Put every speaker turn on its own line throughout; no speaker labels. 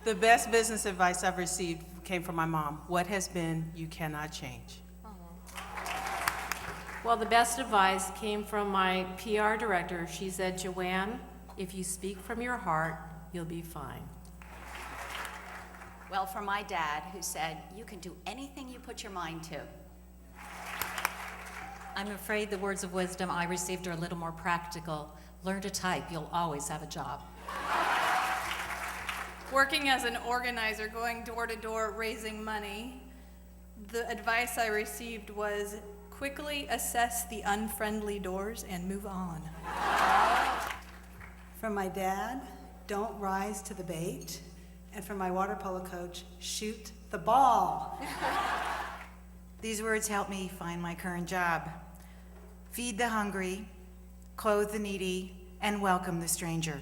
The best business advice I've received came from my mom. What has been, you cannot change.
Well, the best advice came from my PR director. She said, Joanne, if you speak from your heart, you'll be fine.
Well, from my dad, who said, you can do anything you put your mind to.
I'm afraid the words of wisdom I received are a little more practical. Learn to type, you'll always have a job.
Working as an organizer, going door to door, raising money, the advice I received was quickly assess the unfriendly doors and move on.
From my dad, don't rise to the bait. And from my water polo coach, shoot the ball.
These words help me find my current job. Feed the hungry, clothe the needy, and welcome the stranger.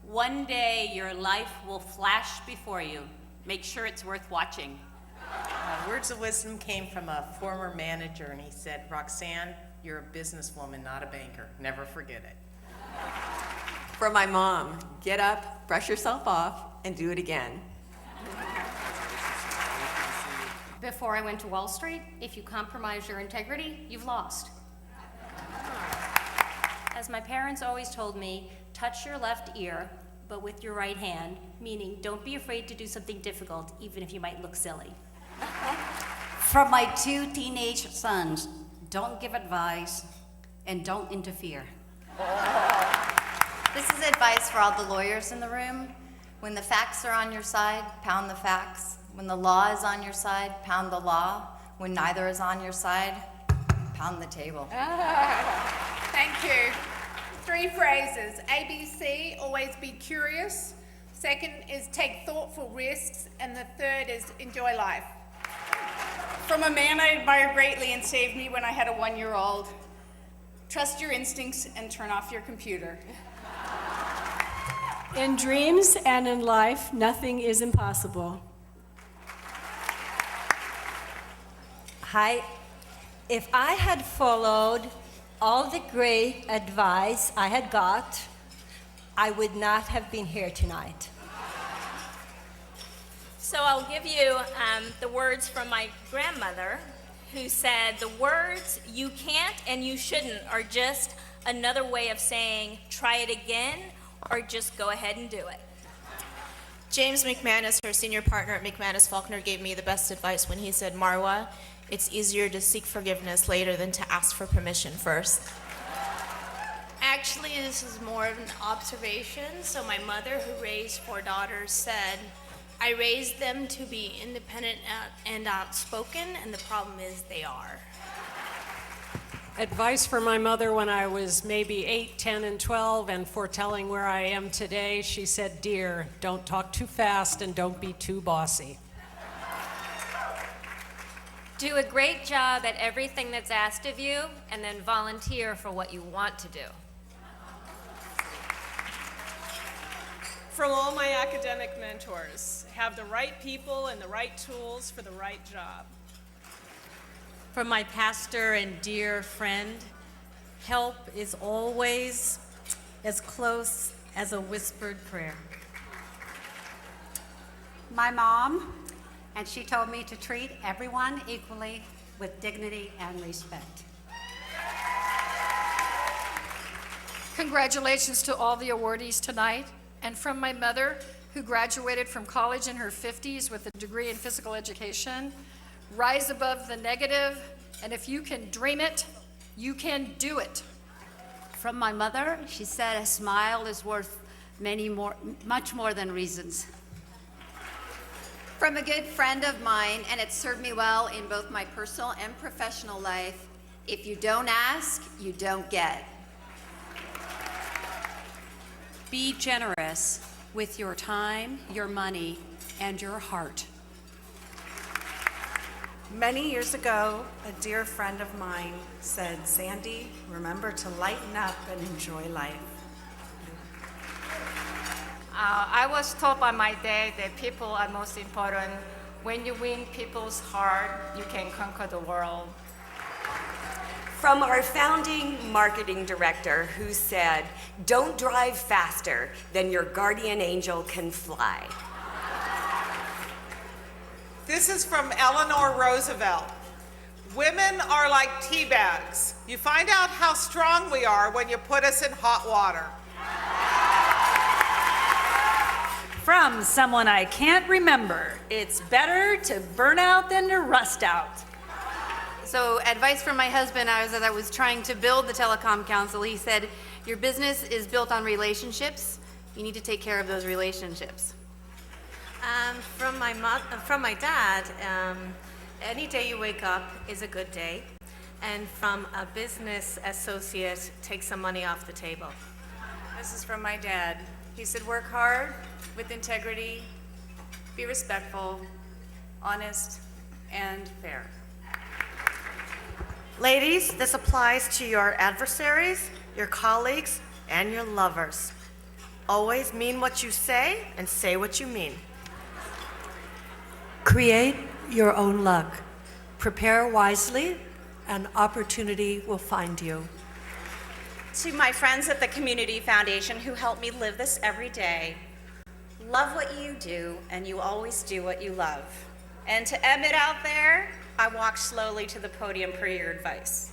One day your life will flash before you. Make sure it's worth watching.
Words of wisdom came from a former manager, and he said, Roxanne, you're a businesswoman, not a banker. Never forget it.
From my mom, get up, brush yourself off, and do it again.
Before I went to Wall Street, if you compromise your integrity, you've lost. As my parents always told me, touch your left ear, but with your right hand, meaning don't be afraid to do something difficult, even if you might look silly.
From my 2 teenage sons, don't give advice and don't interfere.
This is advice for all the lawyers in the room. When the facts are on your side, pound the facts. When the law is on your side, pound the law. When neither is on your side, pound the table.
Thank you. 3 phrases. ABC, always be curious. Second is take thoughtful risks. And the third is enjoy life.
From a man I admire greatly and saved me when I had a 1-year-old, trust your instincts and turn off your computer.
In dreams and in life, nothing is impossible.
Hi. If I had followed all the great advice I had got, I would not have been here tonight.
So I'll give you the words from my grandmother, who said, the words you can't and you shouldn't are just another way of saying try it again or just go ahead and do it.
James McManus, her senior partner at McManus Faulkner, gave me the best advice when he said, Marwa, it's easier to seek forgiveness later than to ask for permission first.
Actually, this is more of an observation. So my mother, who raised 4 daughters, said, I raised them to be independent and outspoken, and the problem is they are.
Advice for my mother when I was maybe 8, 10, and 12, and foretelling where I am today, she said, dear, don't talk too fast and don't be too bossy.
Do a great job at everything that's asked of you, and then volunteer for what you want to do.
From all my academic mentors, have the right people and the right tools for the right job.
From my pastor and dear friend, help is always as close as a whispered prayer.
My mom, and she told me to treat everyone equally with dignity and respect.
Congratulations to all the awardees tonight. And from my mother, who graduated from college in her 50s with a degree in physical education, rise above the negative, and if you can dream it, you can do it.
From my mother, she said a smile is worth much more than reasons.
From a good friend of mine, and it served me well in both my personal and professional life, if you don't ask, you don't get.
Be generous with your time, your money, and your heart.
Many years ago, a dear friend of mine said, Sandy, remember to lighten up and enjoy life.
I was taught by my dad that people are most important. When you win people's heart, you can conquer the world.
From our founding marketing director who said, "Don't drive faster than your guardian angel can fly."
This is from Eleanor Roosevelt. Women are like tea bags. You find out how strong we are when you put us in hot water.
From someone I can't remember, it's better to burn out than to rust out.
So advice from my husband, as I was trying to build the telecom council, he said, your business is built on relationships. You need to take care of those relationships.
From my dad, any day you wake up is a good day. And from a business associate, take some money off the table.
This is from my dad. He said, work hard, with integrity, be respectful, honest, and fair.
Ladies, this applies to your adversaries, your colleagues, and your lovers. Always mean what you say and say what you mean.
Create your own luck. Prepare wisely, and opportunity will find you.
To my friends at the Community Foundation who help me live this every day, love what you do, and you always do what you love. And to Emmett out there, I walk slowly to the podium per your advice.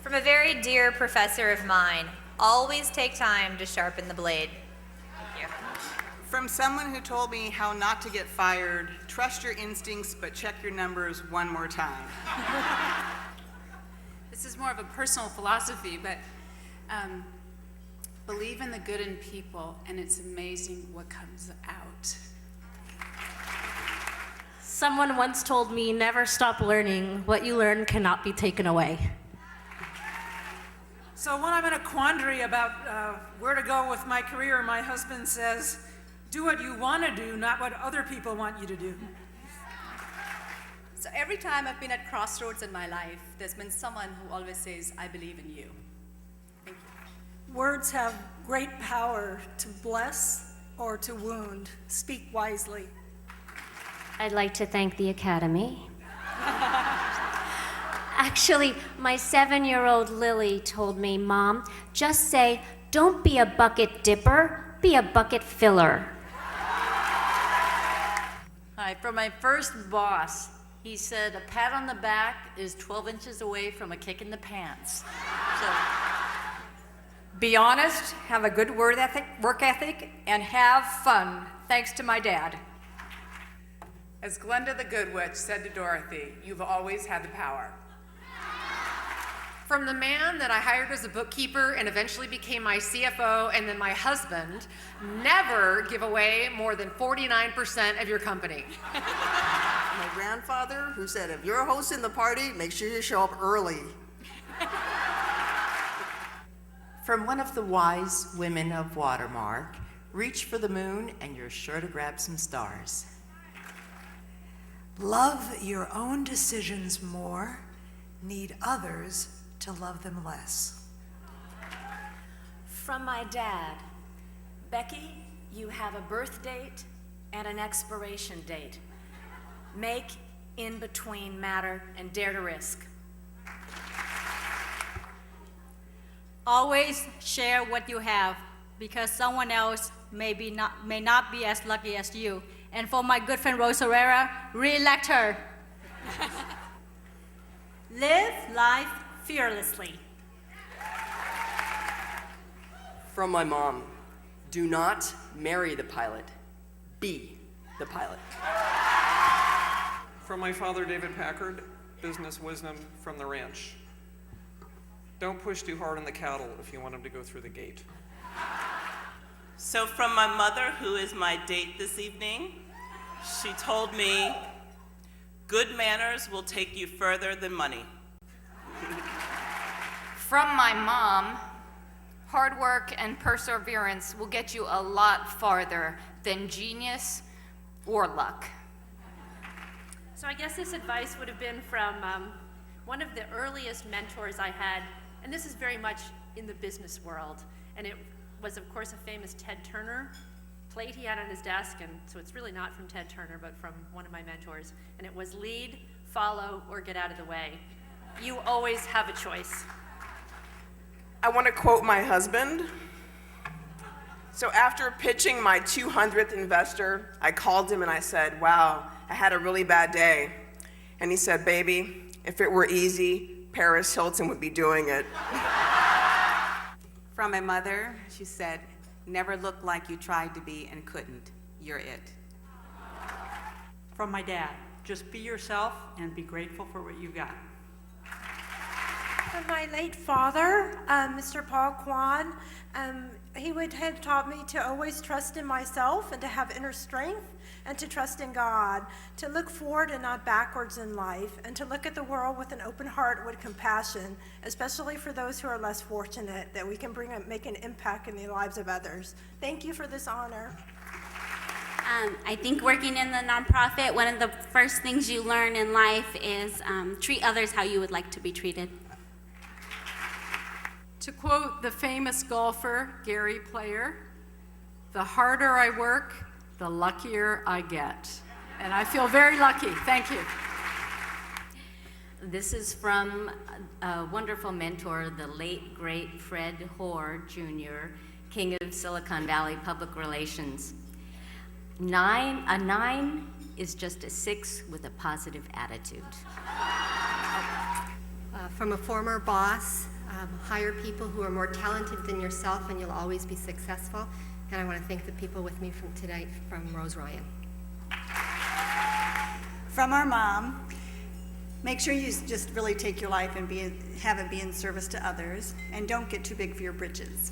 From a very dear professor of mine, always take time to sharpen the blade. Thank you.
From someone who told me how not to get fired, trust your instincts, but check your numbers one more time.
This is more of a personal philosophy, but believe in the good in people, and it's amazing what comes out.
Someone once told me, never stop learning. What you learn cannot be taken away.
So when I'm in a quandary about where to go with my career, my husband says, do what you want to do, not what other people want you to do.
So every time I've been at crossroads in my life, there's been someone who always says, I believe in you. Thank you.
Words have great power to bless or to wound. Speak wisely.
I'd like to thank the Academy. Actually, my 7-year-old Lily told me, Mom, just say, don't be a bucket dipper, be a bucket filler.
Hi, from my first boss, he said a pat on the back is 12 inches away from a kick in the pants. So,
Be honest, have a good work ethic, and have fun. Thanks to my dad.
As Glenda the Good Witch said to Dorothy, you've always had the power.
From the man that I hired as a bookkeeper and eventually became my CFO and then my husband, never give away more than 49% of your company.
My grandfather, who said, if you're hosting the party, make sure you show up early.
From one of the wise women of Watermark, reach for the moon and you're sure to grab some stars.
Love your own decisions more, need others to love them less.
From my dad, Becky, you have a birth date and an expiration date. Make in between matter and dare to risk.
Always share what you have, because someone else may not be as lucky as you. And for my good friend Rose Herrera, re-elect her. Live life fearlessly.
From my mom, do not marry the pilot, be the pilot.
From my father, David Packard, business wisdom from the ranch. Don't push too hard on the cattle if you want them to go through the gate.
So from my mother, who is my date this evening, she told me, good manners will take you further than money.
From my mom, hard work and perseverance will get you a lot farther than genius or luck.
So I guess this advice would have been from one of the earliest mentors I had, and this is very much in the business world, and it was, of course, a famous Ted Turner plate he had on his desk, and so it's really not from Ted Turner, but from one of my mentors, and it was lead, follow, or get out of the way. You always have a choice.
I want to quote my husband. So after pitching my 200th investor, I called him and I said, wow, I had a really bad day. And he said, baby, if it were easy, Paris Hilton would be doing it.
From my mother, she said, never look like you tried to be and couldn't. You're it.
From my dad, just be yourself and be grateful for what you got.
From my late father, Mr. Paul Kwan, he had taught me to always trust in myself and to have inner strength and to trust in God, to look forward and not backwards in life, and to look at the world with an open heart with compassion, especially for those who are less fortunate, that we can make an impact in the lives of others. Thank you for this honor.
I think working in the nonprofit, one of the first things you learn in life is treat others how you would like to be treated.
To quote the famous golfer, Gary Player, the harder I work, the luckier I get. And I feel very lucky. Thank you.
This is from a wonderful mentor, the late, great Fred Hoare, Jr., king of Silicon Valley public relations. A 9 is just a 6 with a positive attitude.
From a former boss, hire people who are more talented than yourself and you'll always be successful. And I want to thank the people with me from tonight, from Rose Ryan.
From our mom, make sure you just really take your life and have it be in service to others, and don't get too big for your britches.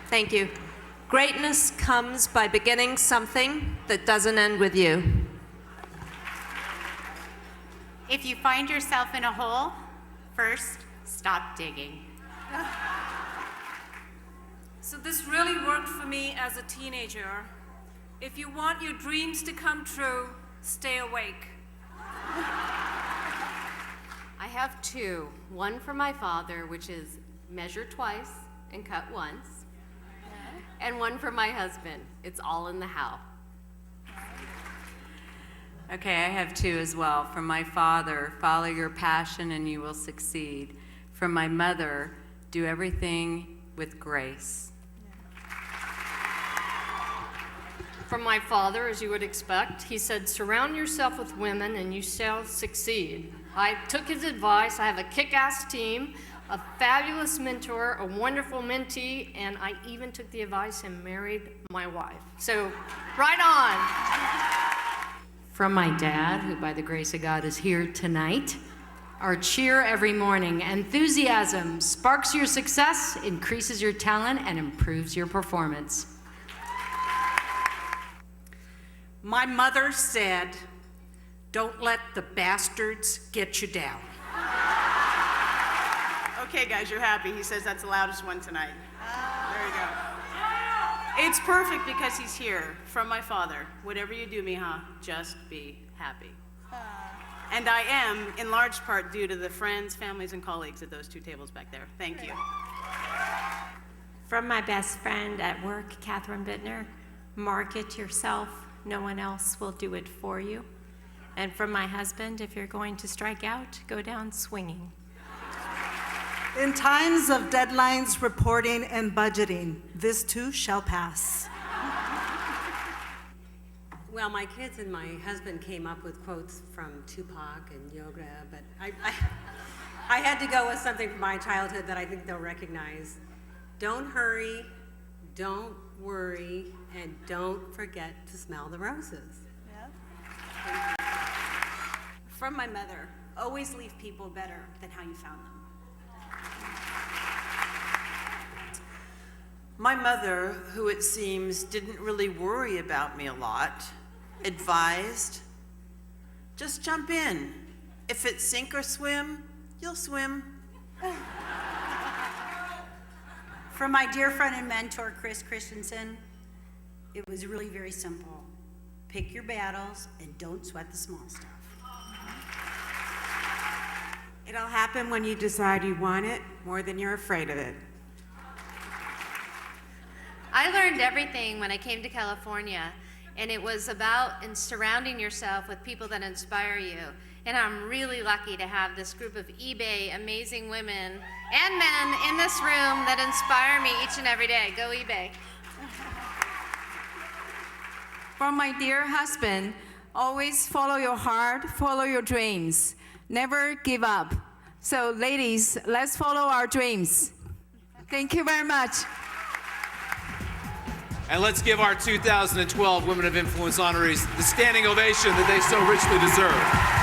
Thank you. Greatness comes by beginning something that doesn't end with you.
If you find yourself in a hole, first, stop digging.
So this really worked for me as a teenager. If you want your dreams to come true, stay awake.
I have 2. One for my father, which is measure twice and cut once. And one for my husband. It's all in the how.
Okay, I have 2 as well. From my father, follow your passion and you will succeed. From my mother, do everything with grace.
From my father, as you would expect, he said, surround yourself with women and you shall succeed. I took his advice. I have a kick-ass team, a fabulous mentor, a wonderful mentee, and I even took the advice and married my wife. So, right on.
From my dad, who by the grace of God is here tonight, our cheer every morning. Enthusiasm sparks your success, increases your talent, and improves your performance.
My mother said, don't let the bastards get you down.
Okay, guys, you're happy. He says that's the loudest one tonight. There you go. It's perfect because he's here. From my father, whatever you do, Mija, just be happy. And I am, in large part, due to the friends, families, and colleagues at those 2 tables back there. Thank you.
From my best friend at work, Catherine Bittner, market yourself. No one else will do it for you. And from my husband, if you're going to strike out, go down swinging.
In times of deadlines, reporting, and budgeting, this too shall pass.
Well, my kids and my husband came up with quotes from Tupac and yoga, but I had to go with something from my childhood that I think they'll recognize. Don't hurry, don't worry, and don't forget to smell the roses.
Yeah. From my mother, always leave people better than how you found them.
My mother, who it seems didn't really worry about me a lot, advised, just jump in. If it's sink or swim, you'll swim.
From my dear friend and mentor, Chris Christensen, it was really very simple. Pick your battles and don't sweat the small stuff.
It'll happen when you decide you want it more than you're afraid of it.
I learned everything when I came to California,
and it was about surrounding yourself with people that inspire you. And I'm really lucky to have this group of eBay amazing women and men in this room that inspire me each and every day. Go eBay.
For my dear husband, always follow your heart, follow your dreams. Never give up. So ladies, let's follow our dreams. Thank you very much.
And let's give our 2012 Women of Influence honorees the standing ovation that they so richly deserve.